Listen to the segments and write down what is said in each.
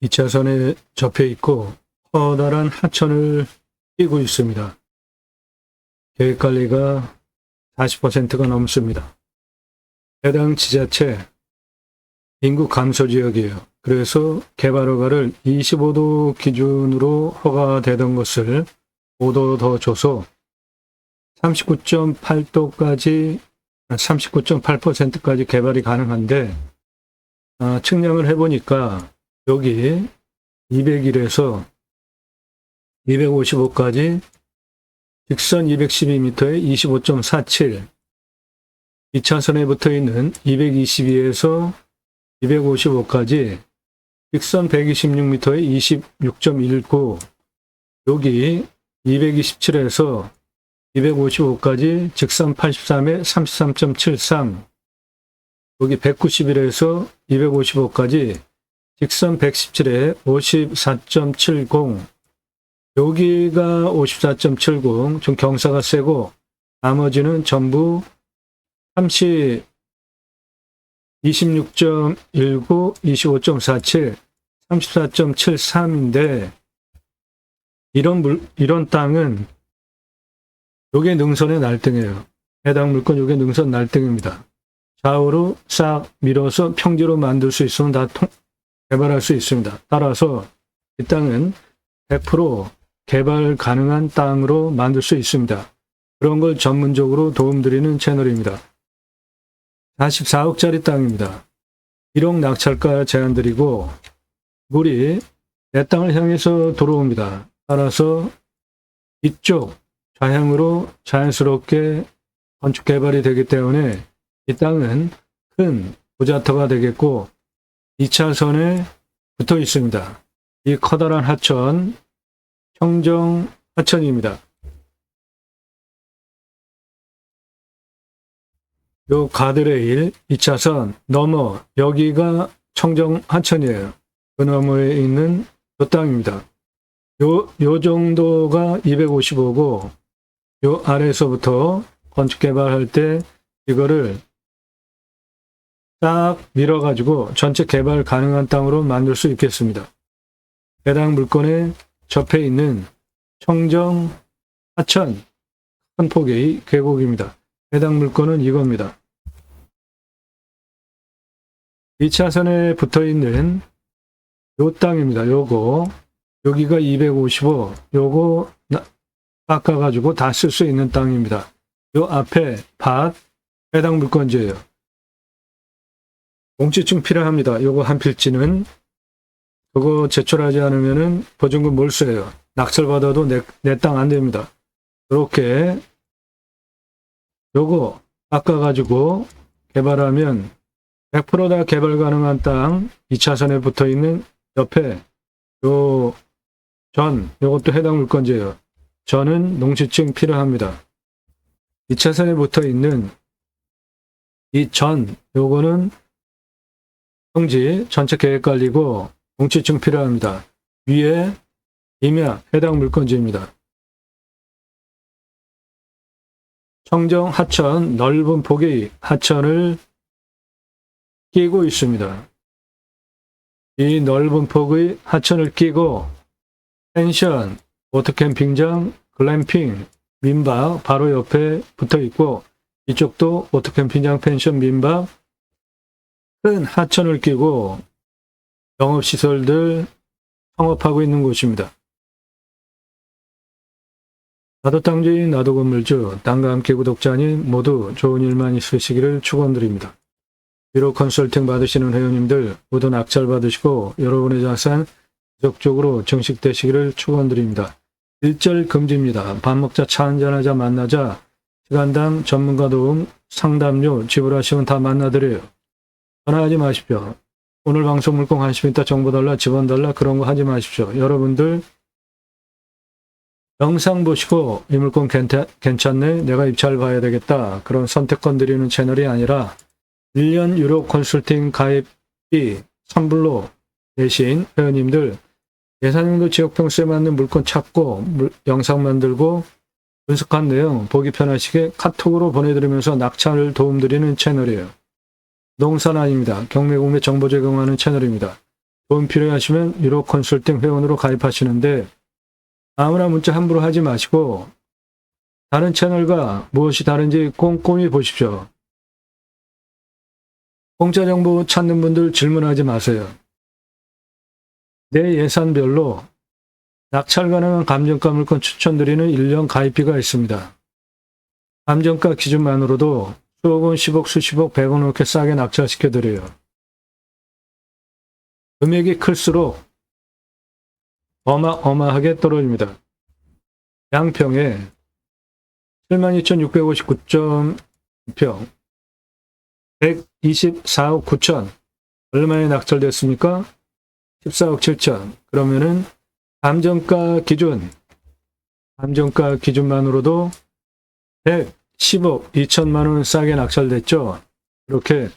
2차선에 접해 있고 커다란 하천을 끼고 있습니다. 계획관리가 40%가 넘습니다. 해당 지자체 인구 감소 지역이에요. 그래서 개발 허가를 25도 기준으로 허가되던 것을 5도 더 줘서 39.8%까지 개발이 가능한데, 측량을 해보니까 여기 201에서 255까지 직선 212m에 25.47, 2차선에 붙어 있는 222에서 255까지 직선 126m에 26.19, 여기 227에서 255까지 직선 83에 33.73, 여기 191에서 255까지 직선 117에 54.70, 여기가 54.70, 좀 경사가 세고 나머지는 전부 26.19, 25.47, 34.73인데 이런 땅은 요게 능선의 날등이에요. 해당 물건 요게 능선 날등입니다. 좌우로 싹 밀어서 평지로 만들 수 있으면 다 개발할 수 있습니다. 따라서 이 땅은 100% 개발 가능한 땅으로 만들 수 있습니다. 그런 걸 전문적으로 도움드리는 채널입니다. 44억짜리 땅입니다. 1억 낙찰가 제안드리고 물이 내 땅을 향해서 들어옵니다. 따라서 이쪽 좌향으로 자연스럽게 건축 개발이 되기 때문에 이 땅은 큰 부자터가 되겠고 2차선에 붙어 있습니다. 이 커다란 하천, 청정 하천입니다. 요 가드레일 2차선 넘어 여기가 청정 하천이에요. 그 너머에 있는 요 땅입니다. 요 정도가 255고 요 아래에서부터 건축 개발할 때 이거를 딱 밀어가지고 전체 개발 가능한 땅으로 만들 수 있겠습니다. 해당 물건에 접해 있는 청정 하천 한 폭의 계곡입니다. 해당 물건은 이겁니다. 2차선에 붙어 있는 요 땅입니다. 요거 여기가 255, 요거 깎아가지고 다 쓸 수 있는 땅입니다. 요 앞에 밭 해당 물건지예요. 공지증 필요합니다. 요거 한 필지는 그거 제출하지 않으면은 보증금 몰수예요. 낙찰받아도 내 땅 안 됩니다. 이렇게 요거 깎아가지고 개발하면 100% 다 개발 가능한 땅 2차선에 붙어 있는 옆에 요것도 해당 물건지예요. 전은 농지증 필요합니다. 2차선에 붙어 있는 이 요거는 평지 전체 계획 관리고 농지증 필요합니다. 위에 임야 해당 물건지입니다. 청정 하천 넓은 폭의 하천을 끼고 있습니다. 이 넓은 폭의 하천을 끼고 펜션, 오토캠핑장, 글램핑, 민박 바로 옆에 붙어 있고 이쪽도 오토캠핑장, 펜션, 민박 큰 하천을 끼고 영업시설들 성업하고 있는 곳입니다. 나도 땅주인, 나도 건물주, 땅과 함께 구독자님 모두 좋은 일만 있으시기를 축원드립니다. 비록 컨설팅 받으시는 회원님들 모두 낙찰 받으시고 여러분의 자산 지속적으로 증식되시기를 축원드립니다. 일절 금지입니다. 밥 먹자, 차 한잔하자, 만나자, 시간당 전문가 도움, 상담료 지불하시면 다 만나드려요. 전화하지 마십시오. 오늘 방송 물건 관심 있다, 정보 달라, 지원 달라 그런 거 하지 마십시오. 여러분들 영상 보시고 이 물건 괜찮네, 내가 입찰 봐야 되겠다 그런 선택권 드리는 채널이 아니라 1년 유료 컨설팅 가입비 선불로 내신 회원님들 예산용도 지역평수에 맞는 물건 찾고 영상 만들고 분석한 내용 보기 편하시게 카톡으로 보내드리면서 낙찰을 도움드리는 채널이에요. 농산 아닙니다. 경매 공매 정보 제공하는 채널입니다. 도움 필요하시면 유로 컨설팅 회원으로 가입하시는데 아무나 문자 함부로 하지 마시고 다른 채널과 무엇이 다른지 꼼꼼히 보십시오. 공짜 정보 찾는 분들 질문하지 마세요. 내 예산별로 낙찰 가능한 감정가 물건 추천드리는 1년 가입비가 있습니다. 감정가 기준만으로도 수억 원, 10억, 수십억, 100억 넘게 싸게 낙찰시켜드려요. 금액이 클수록 어마어마하게 떨어집니다. 양평에 72,659.2평 124억 9천 얼마에 낙찰됐습니까? 14억 7천. 그러면은 감정가 기준만으로도 110억 2천만 원 싸게 낙찰됐죠. 이렇게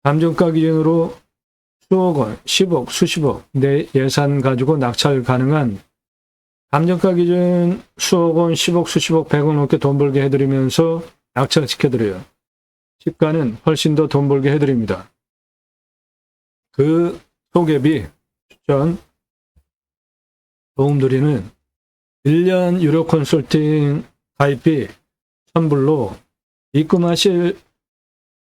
감정가 기준으로 수억 원, 10억, 수십억 내 예산 가지고 낙찰 가능한 감정가 기준 수억 원, 10억, 수십억, 100억 넘게 돈 벌게 해드리면서 낙찰시켜드려요. 시가는 훨씬 더 돈 벌게 해드립니다. 그 소개비, 추천, 도움드리는 1년 유료 컨설팅 가입비 선불로 입금하실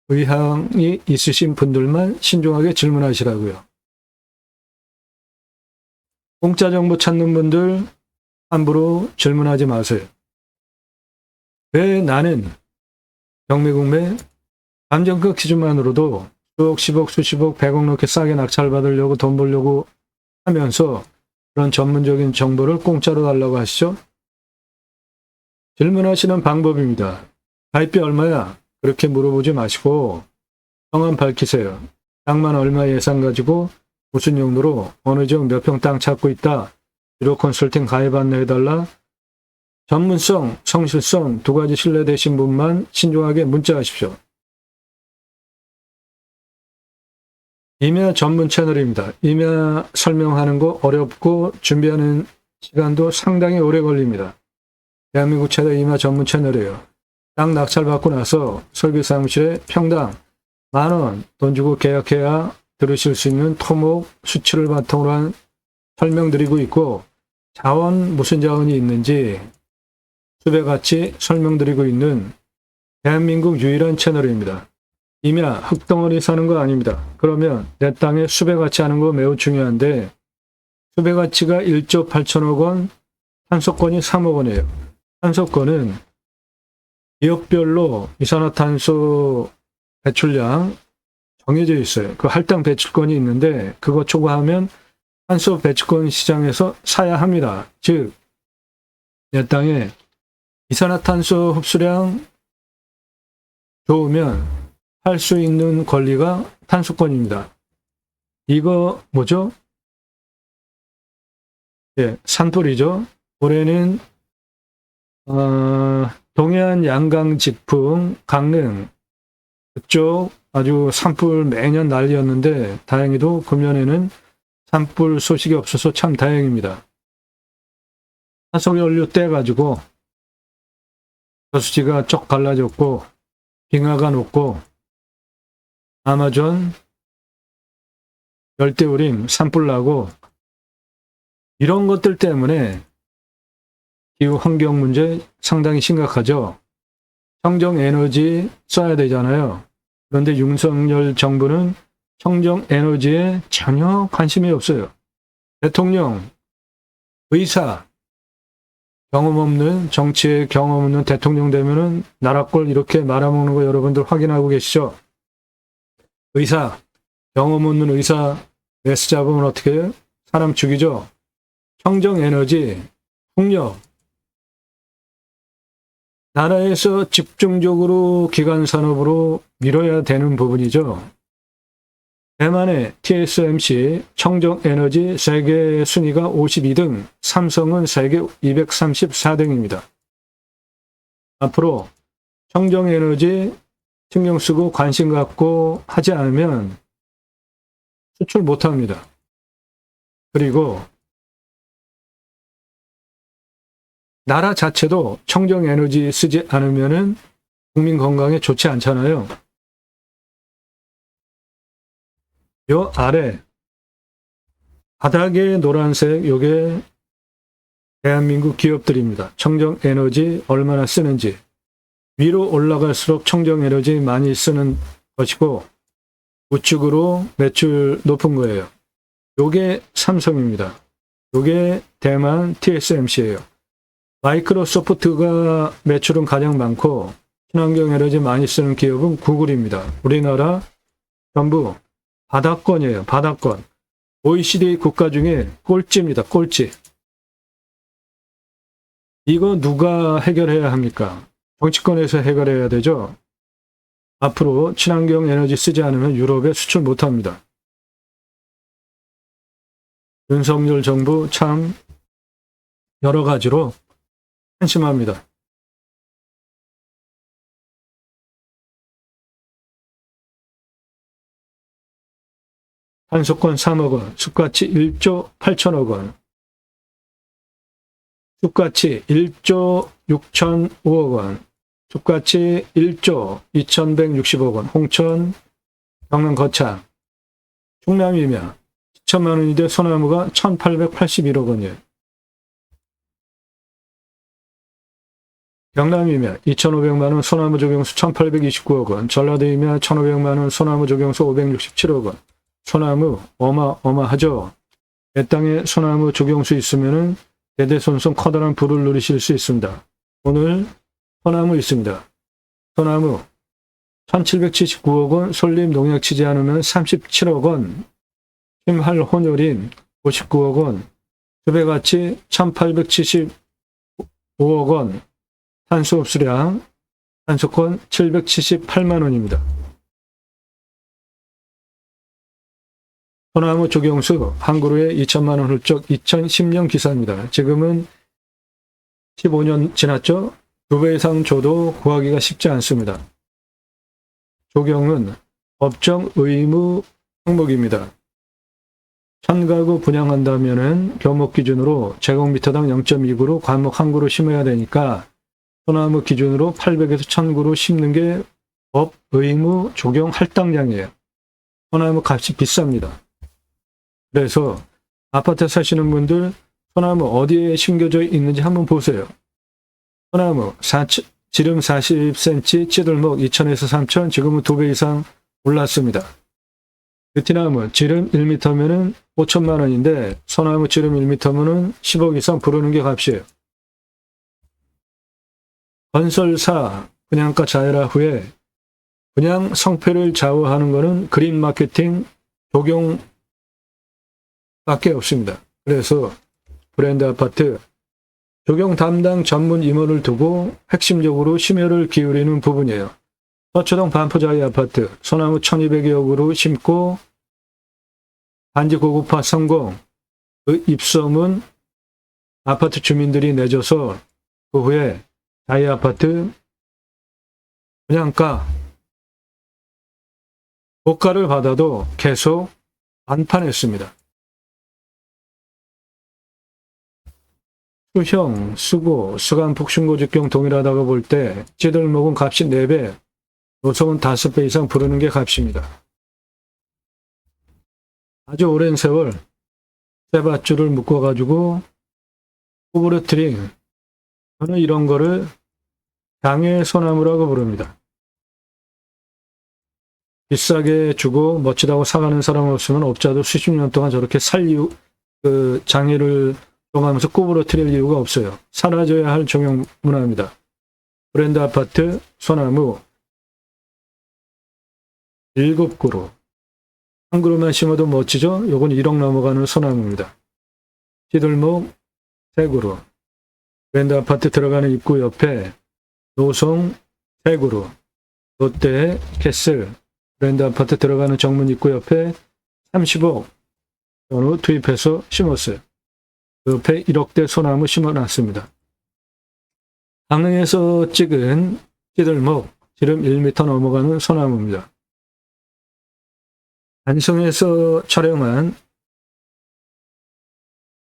의향이 있으신 분들만 신중하게 질문하시라고요. 공짜 정보 찾는 분들 함부로 질문하지 마세요. 왜 나는 경매국매 감정가 기준만으로도 수억, 10억, 수십억, 100억 넘게 싸게 낙찰받으려고 돈 벌려고 하면서 그런 전문적인 정보를 공짜로 달라고 하시죠? 질문하시는 방법입니다. 가입비 얼마야? 그렇게 물어보지 마시고 성함 밝히세요. 땅만 얼마 예산 가지고 무슨 용도로 어느 지역 몇 평 땅 찾고 있다. 유료 컨설팅 가입 안내해달라. 전문성, 성실성 두 가지 신뢰되신 분만 신중하게 문자하십시오. 임야 전문 채널입니다. 임야 설명하는 거 어렵고 준비하는 시간도 상당히 오래 걸립니다. 대한민국 최대 임야 전문 채널이에요. 땅 낙찰받고 나서 설계사무실에 평당 10,000원 돈 주고 계약해야 들으실 수 있는 토목 수치를 바탕으로 한 설명드리고 있고 자원 무슨 자원이 있는지 수배같이 설명드리고 있는 대한민국 유일한 채널입니다. 임야 흙덩어리 사는 거 아닙니다. 그러면 내 땅에 수배가치 하는 거 매우 중요한데 수배가치가 1조 8천억 원, 탄소권이 3억 원이에요. 탄소권은 지역별로 이산화탄소 배출량 정해져 있어요. 그 할당 배출권이 있는데 그거 초과하면 탄소 배출권 시장에서 사야 합니다. 즉, 내 땅에 이산화탄소 흡수량 좋으면 할 수 있는 권리가 탄소권입니다. 이거 뭐죠? 예, 산불이죠. 올해는 동해안 양강 직풍, 강릉 그쪽 아주 산불 매년 난리였는데 다행히도 금년에는 산불 소식이 없어서 참 다행입니다. 화석연료 떼가지고 저수지가 쪽 갈라졌고 빙하가 녹고 아마존 열대우림 산불 나고 이런 것들 때문에 기후 환경 문제 상당히 심각하죠. 청정 에너지 써야 되잖아요. 그런데 윤석열 정부는 청정 에너지에 전혀 관심이 없어요. 대통령, 의사, 경험 없는 정치에 경험 없는 대통령 되면은 나라 꼴 이렇게 말아먹는 거 여러분들 확인하고 계시죠? 의사, 경험 없는 의사 메스 잡으면 어떻게 해요? 사람 죽이죠? 청정 에너지, 풍력, 나라에서 집중적으로 기간 산업으로 밀어야 되는 부분이죠. 대만의 TSMC 청정에너지 세계 순위가 52등, 삼성은 세계 234등입니다. 앞으로 청정에너지 신경 쓰고 관심 갖고 하지 않으면 수출 못합니다. 그리고 나라 자체도 청정에너지 쓰지 않으면 국민 건강에 좋지 않잖아요. 요 아래 바닥에 노란색 요게 대한민국 기업들입니다. 청정에너지 얼마나 쓰는지. 위로 올라갈수록 청정에너지 많이 쓰는 것이고 우측으로 매출 높은 거예요. 요게 삼성입니다. 요게 대만 TSMC예요. 마이크로소프트가 매출은 가장 많고 친환경 에너지 많이 쓰는 기업은 구글입니다. 우리나라 전부 바닥권이에요. 바닥권. OECD 국가 중에 꼴찌입니다. 꼴찌. 이거 누가 해결해야 합니까? 정치권에서 해결해야 되죠. 앞으로 친환경 에너지 쓰지 않으면 유럽에 수출 못합니다. 윤석열 정부 참 여러 가지로 한심합니다. 탄소권 3억 원, 숲가치 1조 8천억 원, 숲가치 1조 6,005억 원, 숲가치 1조 2,160억 원, 홍천, 경남 거창, 충남이면 2천만 원인데 소나무가 1,881억 원이에요. 경남이면 2,500만 원 소나무 조경수 1,829억 원, 전라도이면 1,500만 원 소나무 조경수 567억 원. 소나무 어마어마하죠. 내 땅에 소나무 조경수 있으면은 대대손손 커다란 부를 누리실 수 있습니다. 오늘 소나무 있습니다. 소나무 1,779억 원, 솔잎 농약 치지 않으면 37억 원, 심할 혼혈인 59억 원, 수배가치 1,875억 원, 탄소 흡수량, 탄소권 778만 원입니다. 소나무 조경수 한 그루에 2천만 원 훌쩍 2010년 기사입니다. 지금은 15년 지났죠? 2배 이상 줘도 구하기가 쉽지 않습니다. 조경은 법정 의무 항목입니다. 1000가구 분양한다면은 교목 기준으로 제곱미터당 0.2그루 과목 한 그루 심어야 되니까 소나무 기준으로 800에서 1000그루 심는 게 법 의무 조경 할당량이에요. 소나무 값이 비쌉니다. 그래서 아파트 사시는 분들 소나무 어디에 심겨져 있는지 한번 보세요. 소나무 지름 40cm 찌들목 2,000에서 3,000 지금은 2배 이상 올랐습니다. 느티나무 지름 1m면은 5천만 원인데 소나무 지름 1m면은 10억 이상 부르는 게 값이에요. 건설사 분양가 자율화 후에 분양 성패를 좌우하는 것은 그린 마케팅 조경 밖에 없습니다. 그래서 브랜드 아파트 조경 담당 전문 임원을 두고 핵심적으로 심혈을 기울이는 부분이에요. 서초동 반포자이 아파트 소나무 1,200여 그루 심고 단지 고급화 성공. 그 입소문 아파트 주민들이 내줘서 그 후에 자이 아파트 분양가 고가를 받아도 계속 안판했습니다. 수형, 수고, 수간, 북신고 직경 동일하다고 볼 때 찌들목은 값이 4배, 노석은 5배 이상 부르는 게 값입니다. 아주 오랜 세월 쇠밧줄을 묶어가지고 구부러뜨린 저는 이런 거를 장애 소나무라고 부릅니다. 비싸게 주고 멋지다고 사가는 사람 없으면 업자도 수십 년 동안 저렇게 장애를 동하면서 구부러뜨릴 이유가 없어요. 사라져야 할 종용 문화입니다. 브랜드 아파트 소나무 7그루. 한 그루만 심어도 멋지죠? 요건 1억 넘어가는 소나무입니다. 찌들목 3그루. 브랜드 아파트 들어가는 입구 옆에 노송 3그루. 롯데 캐슬 브랜드 아파트 들어가는 정문 입구 옆에 30억 전후 투입해서 심었어요. 옆에 1억대 소나무 심어놨습니다. 강릉에서 찍은 찌들목 지름 1m 넘어가는 소나무입니다. 안성에서 촬영한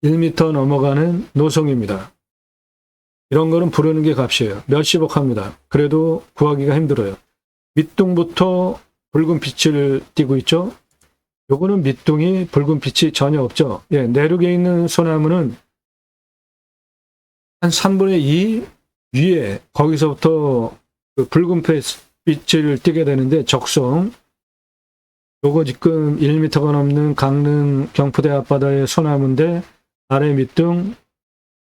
1m 넘어가는 노송입니다. 이런 거는 부르는 게 값이에요. 몇십억 합니다. 그래도 구하기가 힘들어요. 밑둥부터 붉은 빛을 띠고 있죠. 요거는 밑둥이 붉은 빛이 전혀 없죠. 예, 내륙에 있는 소나무는 한 3분의 2 위에 거기서부터 그 붉은 빛을 띠게 되는데 적성. 요거 지금 1m가 넘는 강릉 경포대 앞바다의 소나무인데 아래 밑둥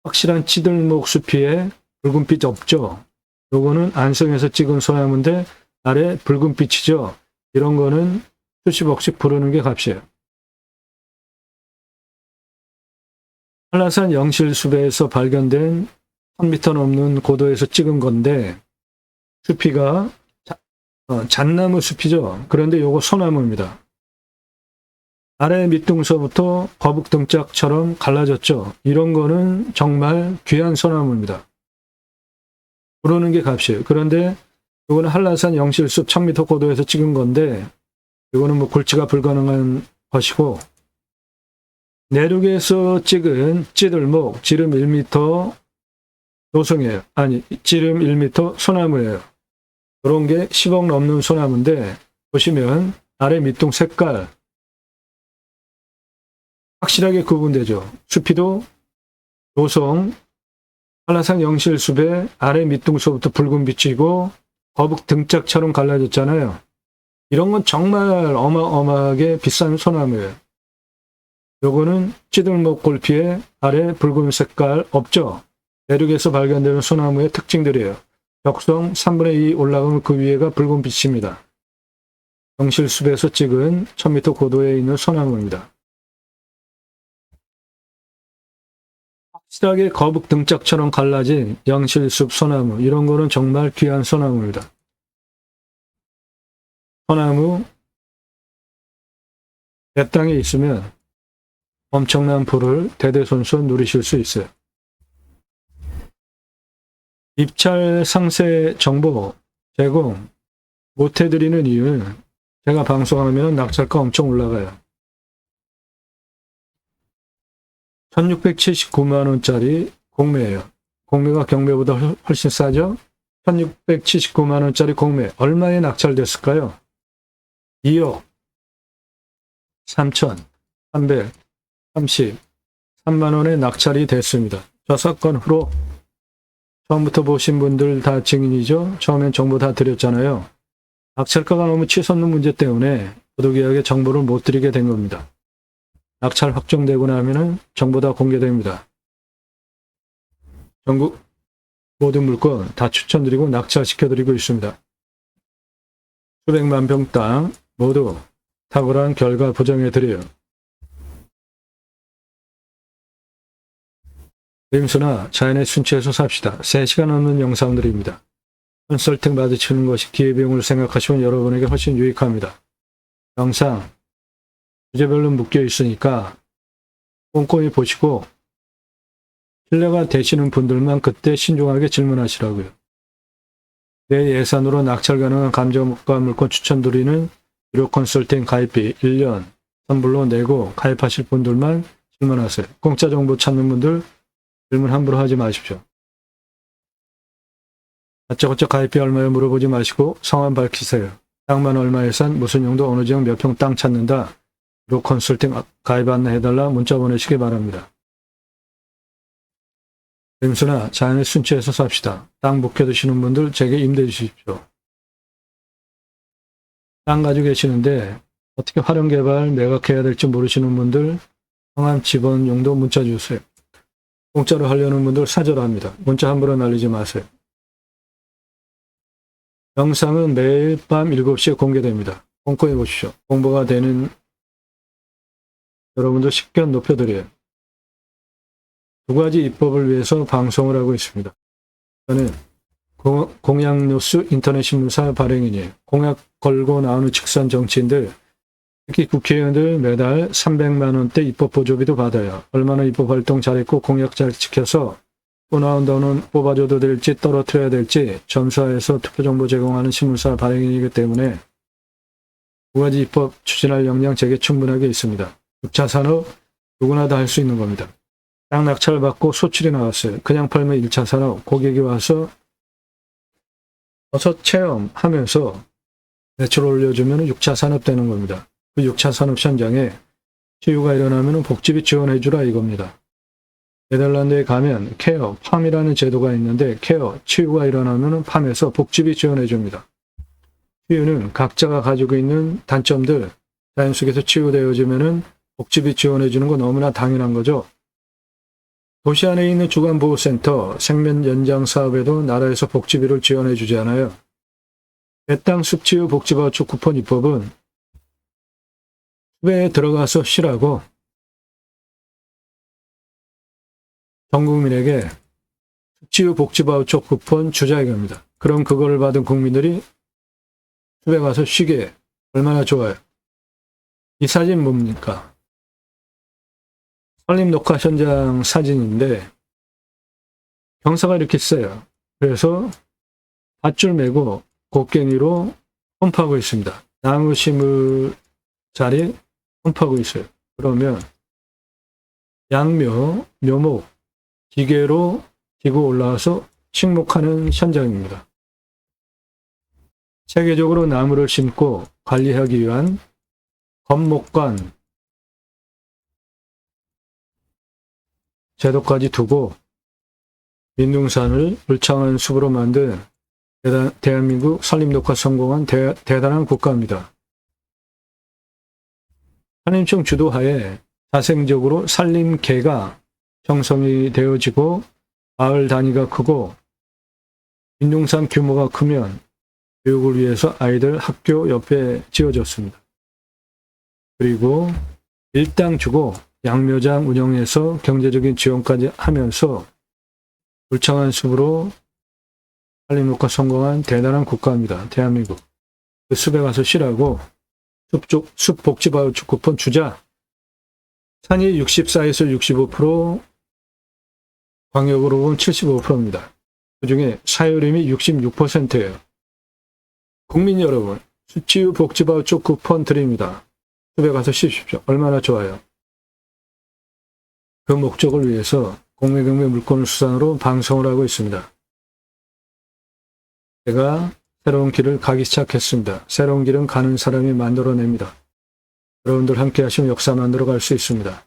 확실한 찌들목 숲이에 붉은빛 없죠. 요거는 안성에서 찍은 소나무인데 아래 붉은빛이죠. 이런 거는 수십억씩 부르는 게 값이에요. 한라산 영실숲에서 발견된 1000m 넘는 고도에서 찍은 건데 숲이가 잣나무 숲이죠. 그런데 요거 소나무입니다. 아래 밑둥서부터 거북 등짝처럼 갈라졌죠. 이런 거는 정말 귀한 소나무입니다. 부르는 게 값이에요. 그런데 이거는 한라산 영실숲 1000m 고도에서 찍은 건데 이거는 뭐 굴치가 불가능한 것이고 내륙에서 찍은 찌들목 지름 1m 노송이에요. 아니 지름 1m 소나무예요. 그런 게 10억 넘는 소나무인데 보시면 아래 밑둥 색깔 확실하게 구분되죠. 숲이도 노송 한라산 영실숲의 아래 밑둥서부터 붉은 빛이고 거북 등짝처럼 갈라졌잖아요. 이런 건 정말 어마어마하게 비싼 소나무예요. 요거는 찌들목 골피에 아래 붉은 색깔 없죠. 내륙에서 발견되는 소나무의 특징들이에요. 적성 3분의 2 올라가면 그 위에가 붉은 빛입니다. 영실숲에서 찍은 1000m 고도에 있는 소나무입니다. 확실하게 거북 등짝처럼 갈라진 영실숲 소나무, 이런 거는 정말 귀한 소나무입니다. 소나무 내 땅에 있으면 엄청난 부를 대대손손 누리실 수 있어요. 입찰 상세 정보 제공 못 해드리는 이유는 제가 방송하면 낙찰가 엄청 올라가요. 1679만원짜리 공매예요. 공매가 경매보다 훨씬 싸죠? 1679만원짜리 공매 얼마에 낙찰됐을까요? 2억 3,333만원에 낙찰이 됐습니다. 저 사건 후로 처음부터 보신 분들 다 증인이죠. 처음엔 정보 다 드렸잖아요. 낙찰가가 너무 치솟는 문제 때문에 부득이하게 정보를 못 드리게 된 겁니다. 낙찰 확정되고 나면은 정보 다 공개됩니다. 전국 모든 물건 다 추천드리고 낙찰시켜드리고 있습니다. 수백만 평 땅 모두 탁월한 결과 보장해드려요. 림수나 자연의 순치에서 삽시다. 3시간 넘는 영상들입니다. 컨설팅 받으시는 것이 기회비용을 생각하시면 여러분에게 훨씬 유익합니다. 영상 주제별로 묶여 있으니까 꼼꼼히 보시고 신뢰가 되시는 분들만 그때 신중하게 질문하시라고요. 내 예산으로 낙찰 가능한 감정가 물건 추천드리는 유료 컨설팅 가입비 1년 선불로 내고 가입하실 분들만 질문하세요. 공짜 정보 찾는 분들 질문 함부로 하지 마십시오. 다짜고짜 가입비 얼마에 물어보지 마시고 성함 밝히세요. 땅만 얼마 예산 무슨 용도 어느 지역 몇 평 땅 찾는다. 유료 컨설팅 가입 안내해달라 문자 보내시기 바랍니다. 림수나 자연의 순치에서 삽시다. 땅 묵혀두시는 분들 제게 임대 주십시오. 땅 가지고 계시는데 어떻게 활용개발 매각해야 될지 모르시는 분들 성함 집원 용도 문자 주세요. 공짜로 하려는 분들 사절합니다. 문자 함부로 날리지 마세요. 영상은 매일 밤 7시에 공개됩니다. 꼼꼼히 보십시오. 공부가 되는 여러분도 식견 높여드려요. 2가지 입법을 위해서 방송을 하고 있습니다. 저는 공약뉴스 인터넷신문사 발행인이에요. 공약 걸고 나오는 직선 정치인들, 특히 국회의원들 매달 300만원대 입법 보조비도 받아요. 얼마나 입법 활동 잘했고 공약 잘 지켜서 또 나온 돈은 뽑아줘도 될지 떨어뜨려야 될지 점수화해서 투표정보 제공하는 신문사 발행인이기 때문에 2가지 입법 추진할 역량 제게 충분하게 있습니다. 6차 산업 누구나 다 할 수 있는 겁니다. 땅 낙찰 받고 소출이 나왔어요. 그냥 팔면 1차 산업, 고객이 와서 어서 체험하면서 매출 올려주면 6차 산업 되는 겁니다. 그 6차 산업 현장에 치유가 일어나면 복지비 지원해주라 이겁니다. 네덜란드에 가면 케어, 팜이라는 제도가 있는데 케어, 치유가 일어나면 팜에서 복지비 지원해줍니다. 치유는 각자가 가지고 있는 단점들 자연 속에서 치유되어지면 복지비 지원해주는 건 너무나 당연한 거죠. 도시 안에 있는 주간보호센터, 생면 연장 사업에도 나라에서 복지비를 지원해주지 않아요. 내 땅 숲치유 복지바우처 쿠폰 입법은 숲에 들어가서 쉬라고 전 국민에게 숲치유 복지바우처 쿠폰 주자 이겁니다. 그럼 그거를 받은 국민들이 숲에 가서 쉬게 얼마나 좋아요. 이 사진 뭡니까? 산림 녹화 현장 사진인데 경사가 이렇게 세요. 그래서 밧줄 메고 곡괭이로 펌프하고 있습니다. 나무 심을 자리 펌프하고 있어요. 그러면 양묘, 묘목, 기계로 기고 올라와서 식목하는 현장입니다. 세계적으로 나무를 심고 관리하기 위한 건목관 제도까지 두고 민둥산을 울창한 숲으로 만든 대한민국 산림녹화 성공한 대단한 국가입니다. 산림청 주도하에 자생적으로 산림계가 형성이 되어지고 마을 단위가 크고 민둥산 규모가 크면 교육을 위해서 아이들 학교 옆에 지어졌습니다. 그리고 일당 주고 양묘장 운영해서 경제적인 지원까지 하면서 울창한 숲으로 산림녹화 성공한 대단한 국가입니다. 대한민국. 그 숲에 가서 쉬라고 숲 복지바우처 쿠폰 주자. 산이 64에서 65%, 광역으로 보면 75%입니다. 그중에 사유림이 66%예요. 국민 여러분, 숲치유 복지바우처 쿠폰 드립니다. 숲에 가서 쉬십시오. 얼마나 좋아요. 그 목적을 위해서 공매경매 물건을 수단으로 방송을 하고 있습니다. 제가 새로운 길을 가기 시작했습니다. 새로운 길은 가는 사람이 만들어냅니다. 여러분들 함께 하시면 역사 만들어 갈 수 있습니다.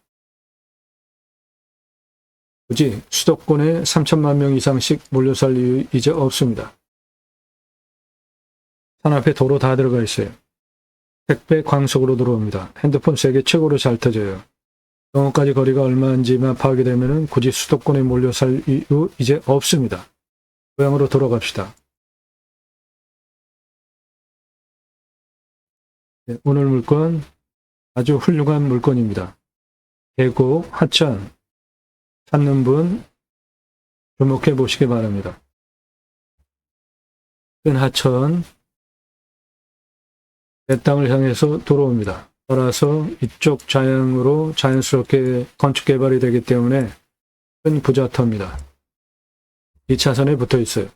굳이 수도권에 3천만 명 이상씩 몰려 살 이유 이제 없습니다. 산 앞에 도로 다 들어가 있어요. 택배 광속으로 들어옵니다. 핸드폰 세계 최고로 잘 터져요. 병원까지 거리가 얼마인지만 파악이 되면 굳이 수도권에 몰려 살 이유 이제 없습니다. 고향으로 돌아갑시다. 네, 오늘 물건 아주 훌륭한 물건입니다. 계곡, 하천 찾는 분 주목해 보시기 바랍니다. 큰 하천 내 땅을 향해서 돌아옵니다. 따라서 이쪽 자양으로 자연스럽게 건축 개발이 되기 때문에 큰 부자터입니다. 2차선에 붙어 있어요.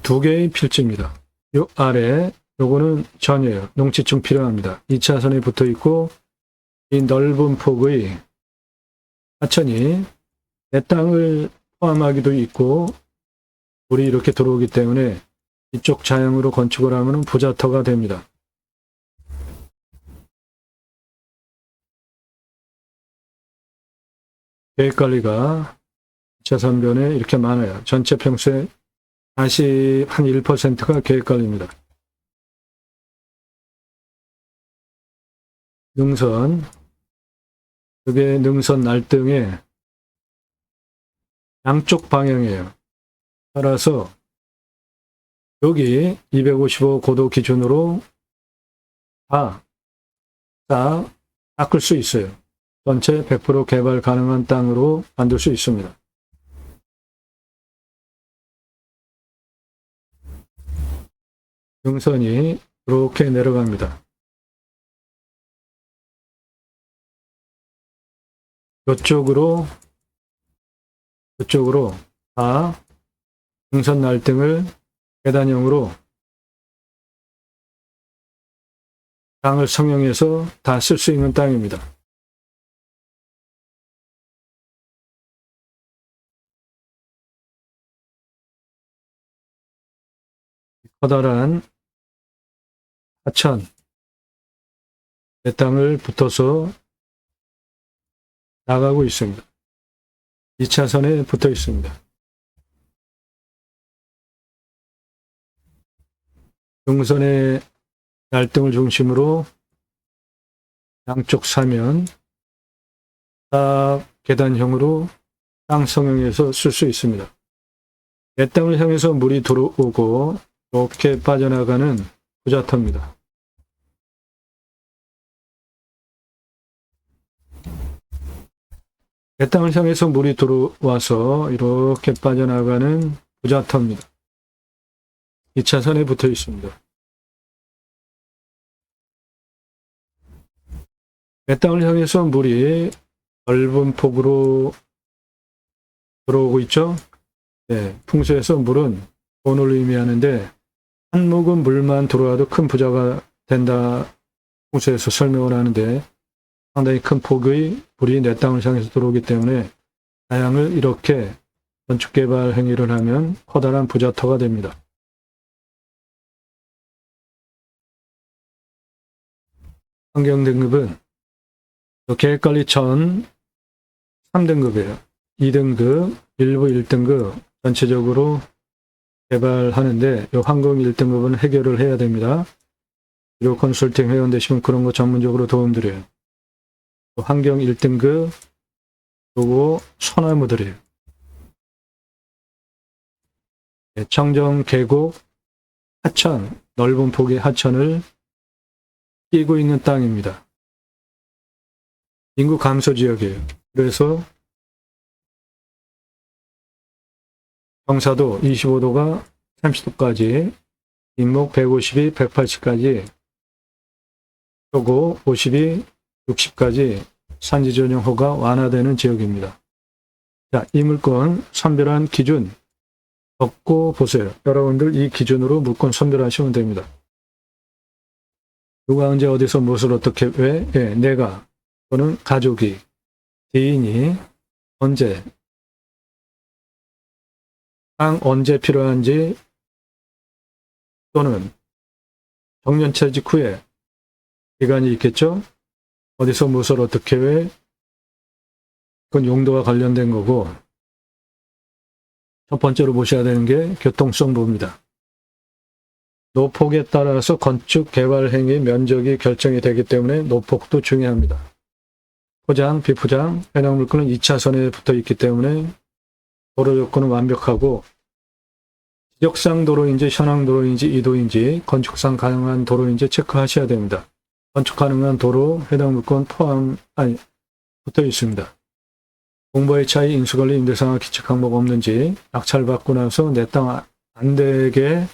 두 개의 필지입니다. 요 아래 요거는 전이에요. 농지층 필요합니다. 2차선에 붙어 있고 이 넓은 폭의 하천이 내 땅을 포함하기도 있고 물이 이렇게 들어오기 때문에 이쪽 자양으로 건축을 하면 부자터가 됩니다. 계획관리가 2차선변에 이렇게 많아요. 전체 평수의 41%가 계획관리입니다. 능선, 그게 능선 날등의 양쪽 방향이에요. 따라서 여기 255 고도 기준으로 다 닦을 수 있어요. 전체 100% 개발 가능한 땅으로 만들 수 있습니다. 능선이 이렇게 내려갑니다. 이쪽으로 다 능선 날등을 계단형으로 땅을 성형해서 다 쓸 수 있는 땅입니다. 커다란 하천, 내 땅을 붙어서 나가고 있습니다. 2차선에 붙어 있습니다. 등선의 날등을 중심으로 양쪽 사면 딱 계단형으로 땅 성형해서 쓸 수 있습니다. 내 땅을 향해서 물이 들어오고 이렇게 빠져나가는 부자터입니다. 내 땅을 향해서 물이 들어와서 이렇게 빠져나가는 부자터입니다. 2차선에 붙어 있습니다. 내 땅을 향해서 물이 넓은 폭으로 들어오고 있죠. 네, 풍수에서 물은 돈을 의미하는데 한 모금 물만 들어와도 큰 부자가 된다. 풍수에서 설명을 하는데 상당히 큰 폭의 물이 내 땅을 향해서 들어오기 때문에 다양을 이렇게 건축개발 행위를 하면 커다란 부자터가 됩니다. 환경 등급은 계획관리 전 3등급이에요. 2등급, 일부 1등급 전체적으로 개발하는데 이 환경 1등급은 해결을 해야 됩니다. 그리고 컨설팅 회원 되시면 그런 거 전문적으로 도움드려요. 환경 1등급, 그리고 소나무들이에요. 청정, 계곡, 하천, 넓은 폭의 하천을 끼고 있는 땅입니다. 인구 감소 지역이에요. 그래서 경사도 25도가 30도까지, 인목 150이 180까지, 표고 50이 60까지 산지 전용호가 완화되는 지역입니다. 자, 이 물건 선별한 기준 적고 보세요. 여러분들 이 기준으로 물건 선별하시면 됩니다. 누가 언제 어디서 무엇을 어떻게 왜 내가 또는 가족이 지인이 언제 땅 언제 필요한지 또는 정년퇴직 후에 기간이 있겠죠. 어디서 무엇을 어떻게 왜 그건 용도와 관련된 거고 첫 번째로 보셔야 되는 게 교통성보입니다. 노폭에 따라서 건축 개발 행위 면적이 결정이 되기 때문에 노폭도 중요합니다. 포장, 비포장, 해당 물건은 2차선에 붙어 있기 때문에 도로 조건은 완벽하고 지적상 도로인지 현황 도로인지 이도인지 건축상 가능한 도로인지 체크하셔야 됩니다. 건축 가능한 도로 해당 물건 붙어 있습니다. 공보의 차이, 인수관리, 임대상황, 기책 항목 없는지 낙찰받고 나서 내 땅 안 되게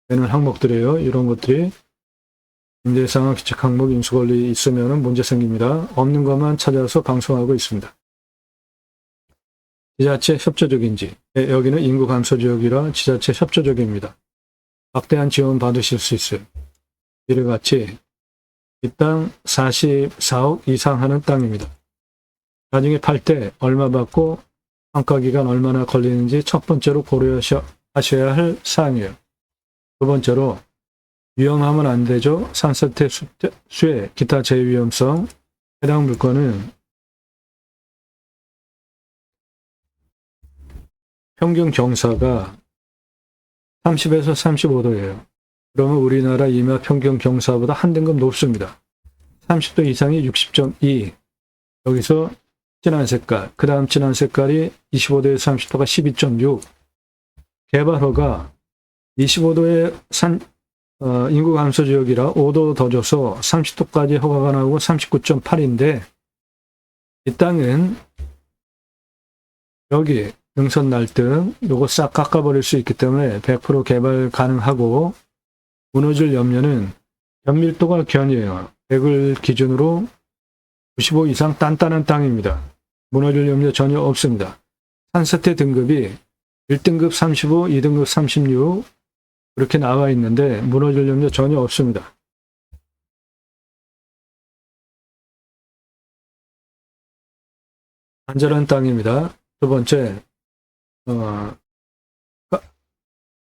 되는 항목들이에요. 이런 것들이 임대상황, 기책 항목, 인수관리 있으면 문제 생깁니다. 없는 것만 찾아서 방송하고 있습니다. 지자체 협조적인지 여기는 인구 감소 지역이라 지자체 협조적입니다. 막대한 지원 받으실 수 있어요. 이를 같이 이 땅 44억 이상 하는 땅입니다. 나중에 팔 때 얼마 받고 환가기간 얼마나 걸리는지 첫 번째로 고려하셔야 할 사항이에요. 두 번째로 위험하면 안 되죠. 산사태, 수해, 기타 제위험성 해당 물건은 평균 경사가 30에서 35도예요. 그러면 우리나라 임야 평균 경사보다 한 등급 높습니다. 30도 이상이 60.2. 여기서 진한 색깔, 그 다음 진한 색깔이 25도에서 30도가 12.6. 개발허가 25도의 인구 감소 지역이라 5도 더 줘서 30도까지 허가가 나오고 39.8인데 이 땅은 여기 능선 날등 요거 싹 깎아버릴 수 있기 때문에 100% 개발 가능하고 무너질 염려는 연밀도가 견이에요. 100을 기준으로 95 이상 단단한 땅입니다. 무너질 염려 전혀 없습니다. 산사태 등급이 1등급 35, 2등급 36 그렇게 나와 있는데 무너질 염려 전혀 없습니다. 안전한 땅입니다. 두 번째,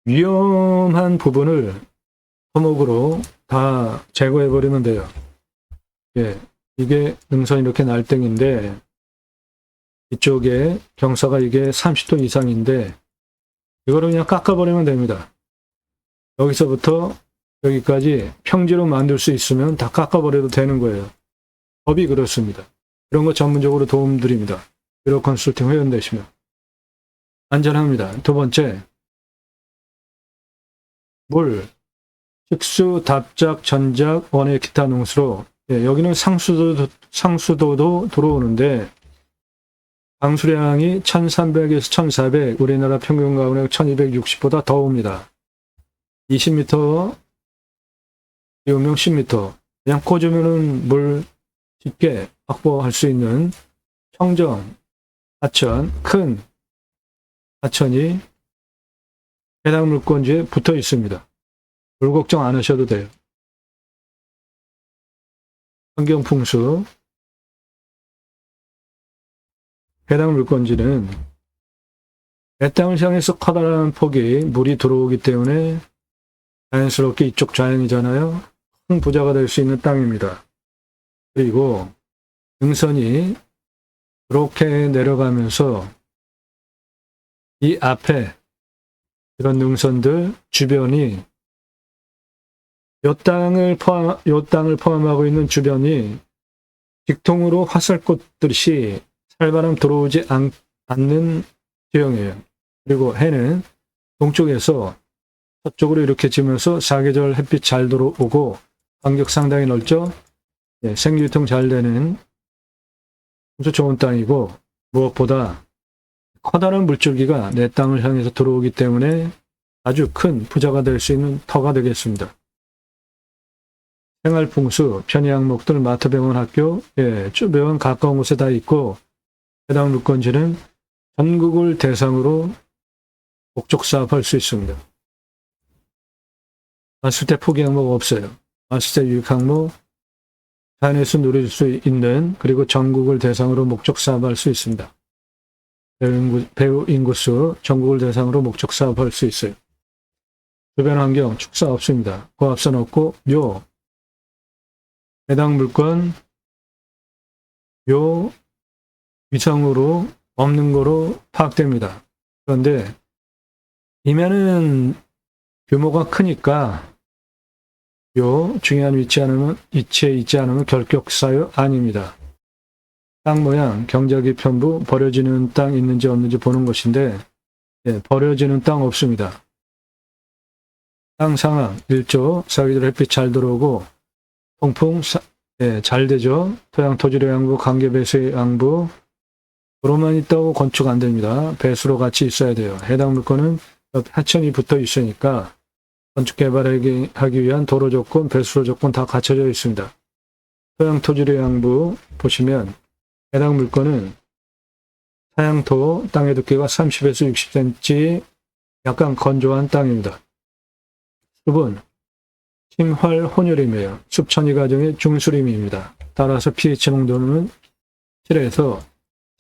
위험한 부분을 토목으로 다 제거해버리면 돼요. 예, 이게 능선 이렇게 날등인데 이쪽에 경사가 이게 30도 이상인데 이거를 그냥 깎아버리면 됩니다. 여기서부터 여기까지 평지로 만들 수 있으면 다 깎아버려도 되는 거예요. 법이 그렇습니다. 이런 거 전문적으로 도움드립니다. 비로 컨설팅 회원 되시면. 안전합니다. 두 번째, 물, 식수, 답작, 전작, 원의 기타 농수로 예, 여기는 상수도도 들어오는데 강수량이 1300에서 1400, 우리나라 평균 가운데 1260보다 더 옵니다. 20m, 비우면 10m. 그냥 꽂으면은 물 쉽게 확보할 수 있는 청정, 하천, 큰 하천이 해당 물건지에 붙어 있습니다. 물 걱정 안 하셔도 돼요. 환경풍수, 해당 물건지는 내 땅을 향해서 커다란 폭이 물이 들어오기 때문에 자연스럽게 이쪽 자연이잖아요. 큰 부자가 될 수 있는 땅입니다. 그리고 능선이 이렇게 내려가면서 이 앞에 이런 능선들 주변이 요 땅을 포함하고 있는 주변이 직통으로 화살꽃듯이 살바람 들어오지 않는 지형이에요. 그리고 해는 동쪽에서 서쪽으로 이렇게 지면서 사계절 햇빛 잘 들어오고 간격 상당히 넓죠. 예, 생기유통 잘 되는 아주 좋은 땅이고 무엇보다 커다란 물줄기가 내 땅을 향해서 들어오기 때문에 아주 큰 부자가 될 수 있는 터가 되겠습니다. 생활풍수, 편의항목들, 마트병원, 학교, 예, 주변 가까운 곳에 다 있고 해당 물건지는 전국을 대상으로 목적 사업할 수 있습니다. 마술대 포기 항목 없어요. 마술대 유익 항목, 자연에서 누릴 수 있는 그리고 전국을 대상으로 목적 사업할 수 있습니다. 배우 인구수, 전국을 대상으로 목적 사업할 수 있어요. 주변 환경, 축사 없습니다. 고압선 없고 묘, 해당 물건 요 위성으로 없는 거로 파악됩니다. 그런데 이면은 규모가 크니까 요 중요한 위치에 있지 않으면 결격 사유 아닙니다. 땅 모양, 경작이 편부, 버려지는 땅 있는지 없는지 보는 것인데 예, 버려지는 땅 없습니다. 땅 상황, 일조, 사계절 햇빛 잘 들어오고 통풍 예, 잘 되죠. 토양 토지의 양부, 관계 배수의 양부 도로만 있다고 건축 안 됩니다. 배수로 같이 있어야 돼요. 해당 물건은 하천이 붙어 있으니까 건축 개발하기 위한 도로 조건, 배수로 조건 다 갖춰져 있습니다. 토양 토지의 양부 보시면 해당 물건은 사양토 땅의 두께가 30에서 60cm 약간 건조한 땅입니다. 습은 심활 혼혈임이에요. 습천이 과정의 중수림입니다. 따라서 pH 농도는 7에서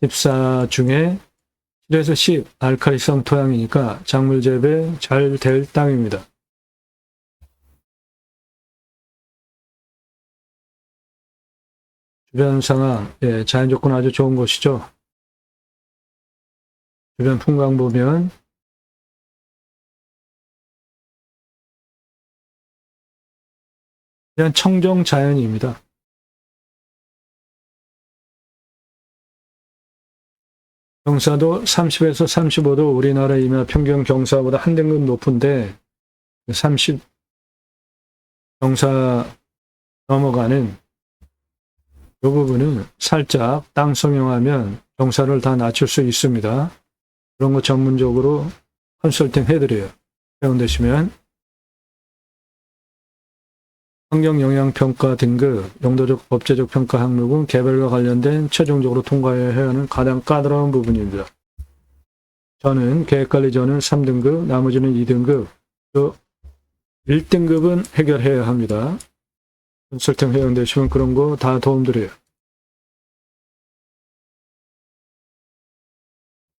14 중에 7에서 10 알칼리성 토양이니까 작물 재배 잘 될 땅입니다. 주변 상황, 예, 자연 조건 아주 좋은 곳이죠. 주변 풍광 보면 그냥 청정 자연입니다. 경사도 30에서 35도 우리나라 임야 평균 경사보다 한 등급 높은데 30 경사 넘어가는 이 부분은 살짝 땅 성형하면 경사를 다 낮출 수 있습니다. 그런 거 전문적으로 컨설팅 해드려요. 회원 되시면 환경영향평가 등급, 용도적 법제적 평가 항목은 개별과 관련된 최종적으로 통과해야 하는 가장 까다로운 부분입니다. 저는 계획관리전은 3등급, 나머지는 2등급, 또 1등급은 해결해야 합니다. 컨설팅 회원 되시면 그런 거 다 도움드려요.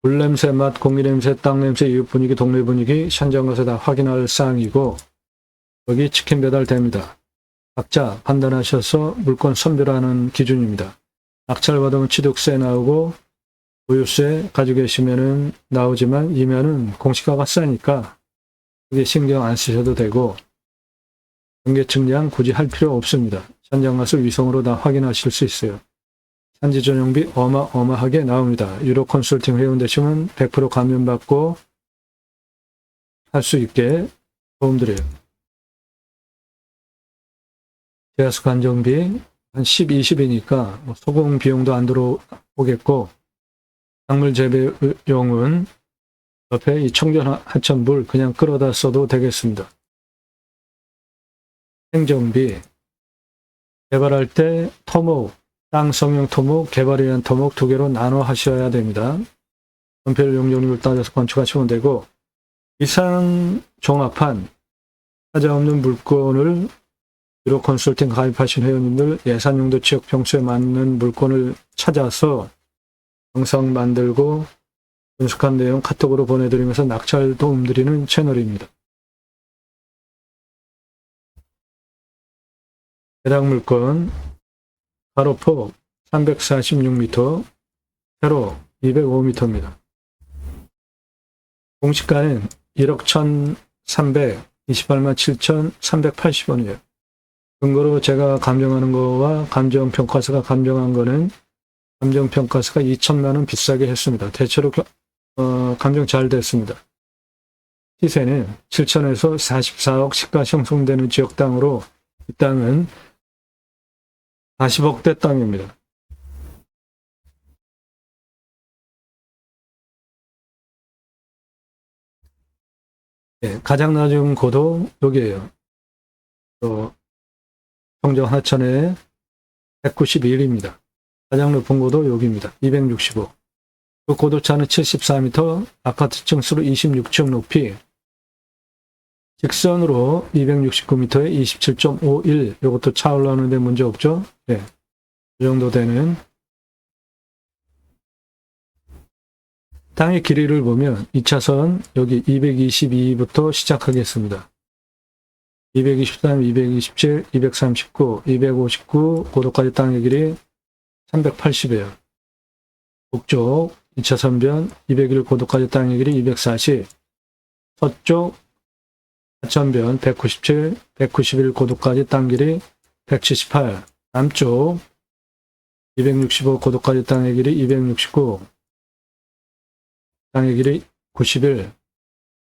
물냄새, 맛, 공기냄새, 땅냄새, 이웃 분위기, 동네 분위기, 현장 가서 다 확인할 사항이고 여기 치킨 배달됩니다. 각자 판단하셔서 물건 선별하는 기준입니다. 낙찰받으면 취득세 나오고 보유세 가지고 계시면은 나오지만 이면은 공시가가 싸니까 그게 신경 안 쓰셔도 되고 경계 측량 굳이 할 필요 없습니다. 현장 가서 위성으로 다 확인하실 수 있어요. 산지 전용비 어마어마하게 나옵니다. 유로 컨설팅 회원 되시면 100% 감면받고 할 수 있게 도움드려요. 제하수 관정비 한 10, 20이니까 소공 비용도 안 들어오겠고 작물 재배용은 옆에 이 청전 하천물 그냥 끌어다 써도 되겠습니다. 행정비 개발할 때 토목, 땅 성형 토목, 개발에 의한 토목 두 개로 나눠 하셔야 됩니다. 건폐율 용적률 따져서 건축하시면 되고 이상 종합한 하자 없는 물건을 유로 컨설팅 가입하신 회원님들 예산용도 지역 평수에 맞는 물건을 찾아서 영상 만들고 분석한 내용 카톡으로 보내드리면서 낙찰 도움드리는 채널입니다. 해당 물건 가로폭 346m, 세로 205m입니다. 공시가는 1억 1,328만 7,380원이에요. 근거로 제가 감정하는 거와 감정평가서가 감정한 거는 감정평가서가 2천만 원 비싸게 했습니다. 대체로 감정 잘 됐습니다. 시세는 7천에서 44억 시가 형성되는 지역 땅으로 이 땅은 40억대 땅입니다. 네, 가장 낮은 고도 여기에요. 청정 하천의 191입니다. 가장 높은 고도 여기입니다. 265. 그 고도차는 74m, 아파트 층수로 26층 높이, 직선으로 269m에 27.51. 이것도 차 올라오는데 문제 없죠? 네. 이 정도 되는. 땅의 길이를 보면 2차선 여기 222부터 시작하겠습니다. 223, 227, 239, 259 고도까지 땅의 길이 380이에요. 북쪽 2차선변 201 고도까지 땅의 길이 240, 서쪽 하천변 197, 191 고도까지 땅 길이 178, 남쪽 265 고도까지 땅의 길이 269, 땅의 길이 91,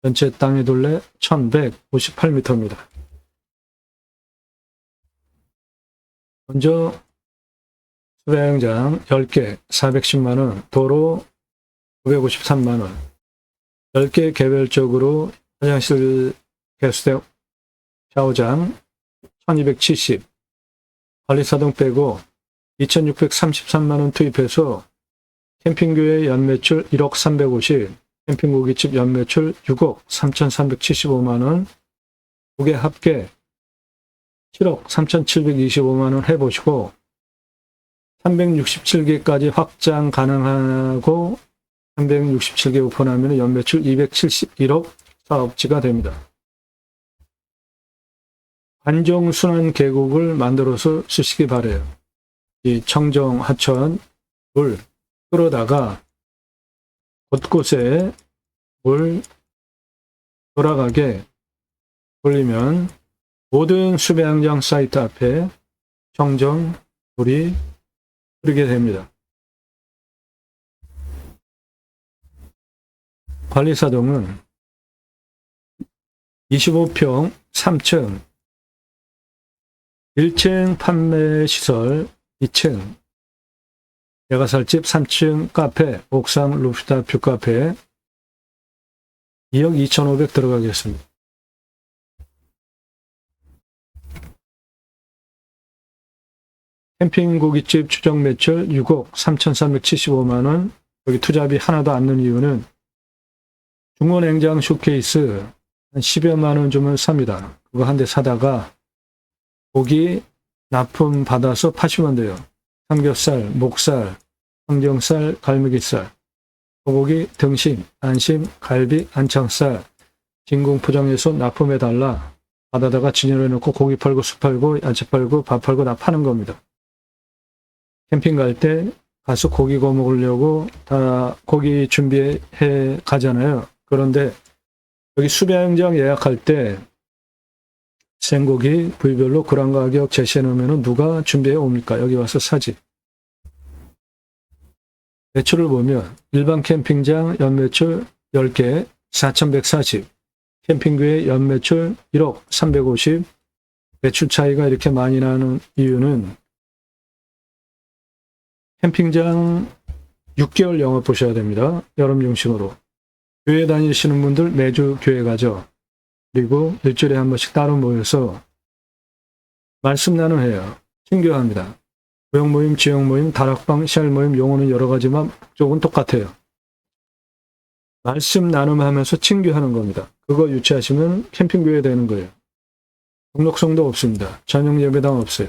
전체 땅의 둘레 1158m입니다. 먼저 수배양장 10개 410만원, 도로 953만원, 10개 개별적으로 화장실 개수대 샤워장 1270, 관리사동 빼고 2633만원 투입해서 캠핑교회 연매출 1억 350, 캠핑고깃집 연매출 6억 3375만원, 두 개 합계 7억 3725만원 해보시고 367개까지 확장 가능하고 367개 오픈하면 연매출 271억 사업지가 됩니다. 관정순환 계곡을 만들어서 쓰시기 바래요. 이 청정 하천 물 끌어다가 곳곳에 물 돌아가게 돌리면 모든 수배양장 사이트 앞에 청정 물이 흐르게 됩니다. 관리사동은 25평 3층 1층 판매시설 2층 내가살집 3층 카페 옥상 루프탑 뷰카페 2억 2,500 들어가겠습니다. 캠핑 고깃집 추정 매출 6억 3,375만원. 여기 투자비 하나도 안 넣은 이유는 중고냉장 쇼케이스 한 10여만원 주면 삽니다. 그거 한 대 사다가 고기 납품 받아서 파시면 돼요. 삼겹살, 목살, 청정살, 갈매기살, 소고기, 등심, 안심, 갈비, 안창살, 진공 포장해서 납품해달라. 바다다가 진열해 놓고 고기 팔고 술 팔고 야채 팔고 밥 팔고 다 파는 겁니다. 캠핑 갈 때 가서 고기 구워 먹으려고 다 고기 준비해 가잖아요. 그런데 여기 수배양장 예약할 때 생고기 부위별로 그램 가격 제시해 놓으면 누가 준비해 옵니까? 여기 와서 사지. 매출을 보면 일반 캠핑장 연매출 10개 4,140, 캠핑교의 연매출 1억 350, 매출 차이가 이렇게 많이 나는 이유는 캠핑장 6개월 영업 보셔야 됩니다. 여름 중심으로. 교회 다니시는 분들 매주 교회 가죠. 그리고 일주일에 한 번씩 따로 모여서 말씀 나눔해요. 친교합니다. 구역 모임, 지역 모임, 다락방, 샬 모임, 용어는 여러 가지만 목적은 똑같아요. 말씀 나눔하면서 친교하는 겁니다. 그거 유치하시면 캠핑교회 되는 거예요. 등록성도 없습니다. 전용 예배당 없어요.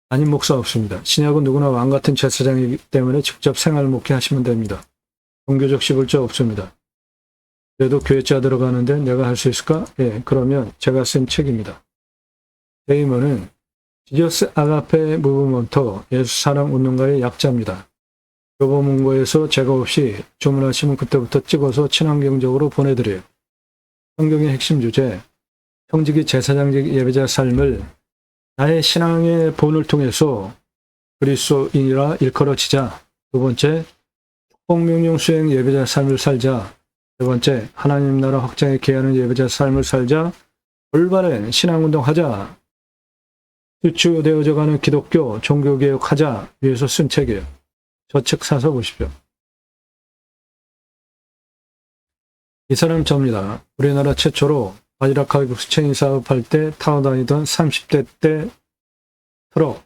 담임 목사 없습니다. 신약은 누구나 왕 같은 제사장이기 때문에 직접 생활 목회하시면 됩니다. 종교적 시불자 없습니다. 그래도 교회자 들어가는데 내가 할 수 있을까? 예, 그러면 제가 쓴 책입니다. 데이먼은 지저스 아가페 무브먼터 예수 사랑 운동가의 약자입니다. 교보문고에서 제가 없이 주문하시면 그때부터 찍어서 친환경적으로 보내드려요. 성경의 핵심 주제, 형직이 제사장직 예배자 삶을 나의 신앙의 본을 통해서 그리스도인이라 일컬어지자. 두 번째, 축복명령 수행 예배자 삶을 살자. 세 번째, 하나님 나라 확장에 기하는 예배자 삶을 살자. 올바른 신앙운동 하자. 수추되어져가는 기독교 종교개혁하자 위해서 쓴 책이에요. 저 책 사서 보십시오. 이 사람 접니다. 우리나라 최초로 바지락 칼국수 체인 사업할 때 타고 다니던 30대 때 트럭,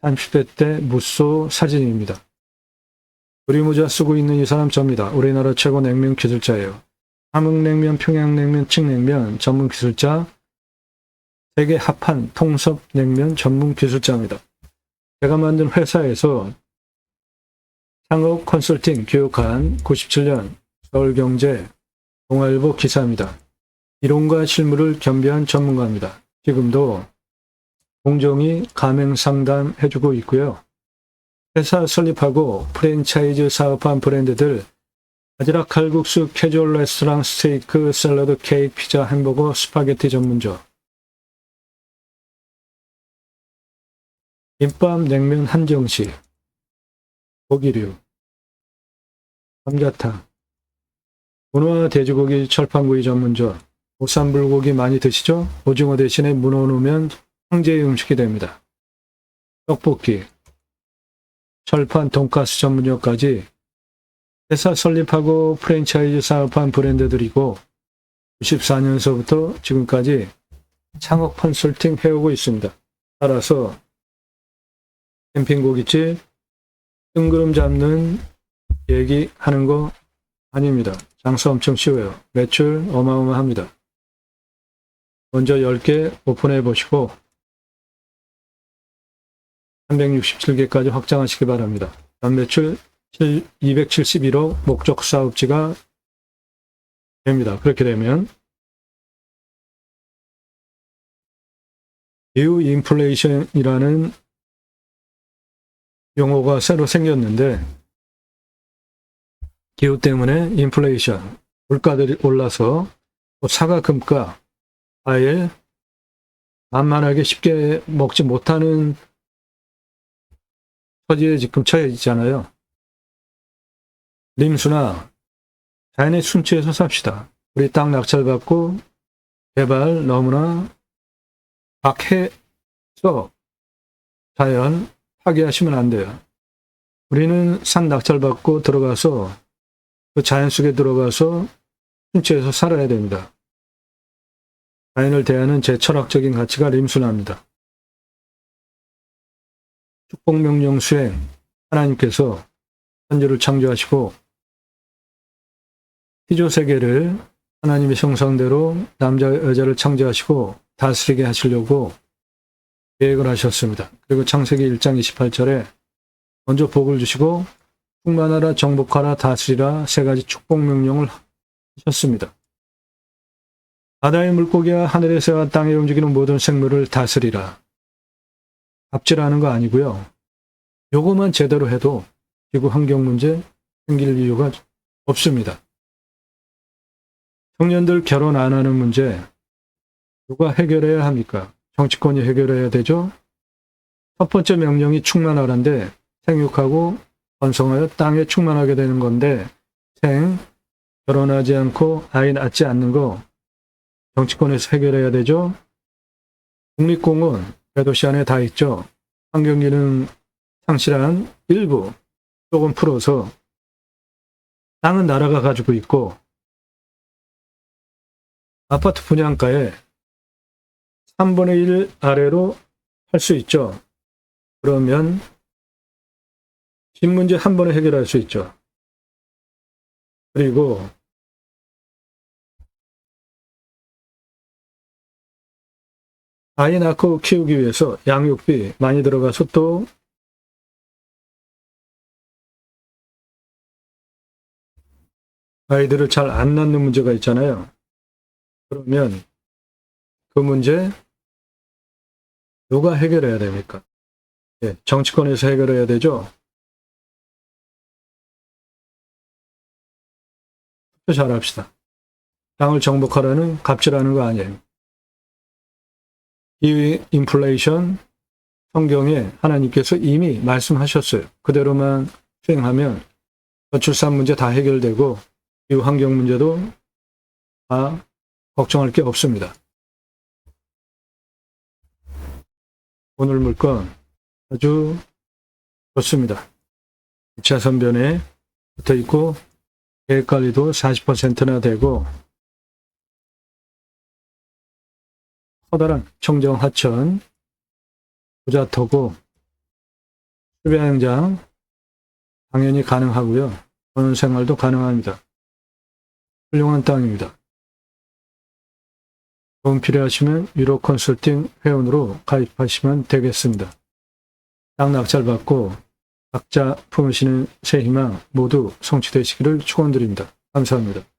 30대 때 무쏘 사진입니다. 조리모자 쓰고 있는 이 사람 접니다. 우리나라 최고 냉면 기술자예요. 함흥냉면, 평양냉면, 칡냉면 전문 기술자, 세계 합한 통섭냉면 전문 기술자입니다. 제가 만든 회사에서 창업 컨설팅 교육한 97년 서울경제 동아일보 기사입니다. 이론과 실무를 겸비한 전문가입니다. 지금도 공정위 가맹 상담 해주고 있고요. 회사 설립하고 프랜차이즈 사업한 브랜드들 바지락 칼국수, 캐주얼 레스토랑, 스테이크, 샐러드, 케이크, 피자, 햄버거, 스파게티 전문점, 김밥, 냉면, 한정식, 고기류, 감자탕, 문어와 돼지고기, 철판구이 전문점, 보쌈불고기 많이 드시죠? 오징어 대신에 문어 넣으면 황제의 음식이 됩니다. 떡볶이, 철판, 돈가스 전문점까지 회사 설립하고 프랜차이즈 사업한 브랜드들이고 94년서부터 지금까지 창업 컨설팅 해오고 있습니다. 따라서 캠핑고깃집 뜬구름 잡는 얘기하는 거 아닙니다. 장사 엄청 쉬워요. 매출 어마어마합니다. 먼저 10개 오픈해 보시고 367개까지 확장하시기 바랍니다. 연매출 271억 목적 사업지가 됩니다. 그렇게 되면 뉴 인플레이션이라는 용어가 새로 생겼는데 기후 때문에 인플레이션, 물가들이 올라서 사과, 금가, 과일 만만하게 쉽게 먹지 못하는 처지에 지금 처해 있잖아요. 림수나 자연의 순치에서 삽시다. 우리 땅 낙찰받고 개발 너무나 박해서 자연 파괴하시면 안 돼요. 우리는 산 낙찰받고 들어가서 그 자연 속에 들어가서 순치에서 살아야 됩니다. 자연을 대하는 제 철학적인 가치가 림순합니다. 축복명령 수행, 하나님께서 천지를 창조하시고 피조세계를 하나님의 형상대로 남자 여자를 창조하시고 다스리게 하시려고 계획을 하셨습니다. 그리고 창세기 1장 28절에 먼저 복을 주시고 충만하라, 정복하라, 다스리라 세 가지 축복명령을 하셨습니다. 바다의 물고기와 하늘에서와 땅에 움직이는 모든 생물을 다스리라. 갑질하는 거 아니고요. 요거만 제대로 해도 지구 환경 문제 생길 이유가 없습니다. 청년들 결혼 안 하는 문제 누가 해결해야 합니까? 정치권이 해결해야 되죠. 첫 번째 명령이 충만하라인데 생육하고 번성하여 땅에 충만하게 되는 건데 결혼하지 않고 아이 낳지 않는 거 정치권에서 해결해야 되죠. 국립공원 대도시 안에 다 있죠. 환경기능 상실한 일부 조금 풀어서 땅은 나라가 가지고 있고 아파트 분양가에 3분의 1 아래로 할 수 있죠. 그러면 집 문제 한 번에 해결할 수 있죠. 그리고 아이 낳고 키우기 위해서 양육비 많이 들어가서 또 아이들을 잘 안 낳는 문제가 있잖아요. 그러면 그 문제 누가 해결해야 됩니까? 예, 정치권에서 해결해야 되죠. 잘합시다. 땅을 정복하라는 갑질하는 거 아니에요. 이 인플레이션 성경에 하나님께서 이미 말씀하셨어요. 그대로만 수행하면 저출산 문제 다 해결되고 이 환경 문제도 다 걱정할 게 없습니다. 오늘 물건 아주 좋습니다. 2차 선변에 붙어 있고 계획관리도 40%나 되고 커다란 청정 하천 부자토고 수영장 당연히 가능하고요. 전원 생활도 가능합니다. 훌륭한 땅입니다. 도움 필요하시면 유로 컨설팅 회원으로 가입하시면 되겠습니다. 땅 낙찰 받고 각자 품으시는 새 희망 모두 성취되시기를 축원드립니다. 감사합니다.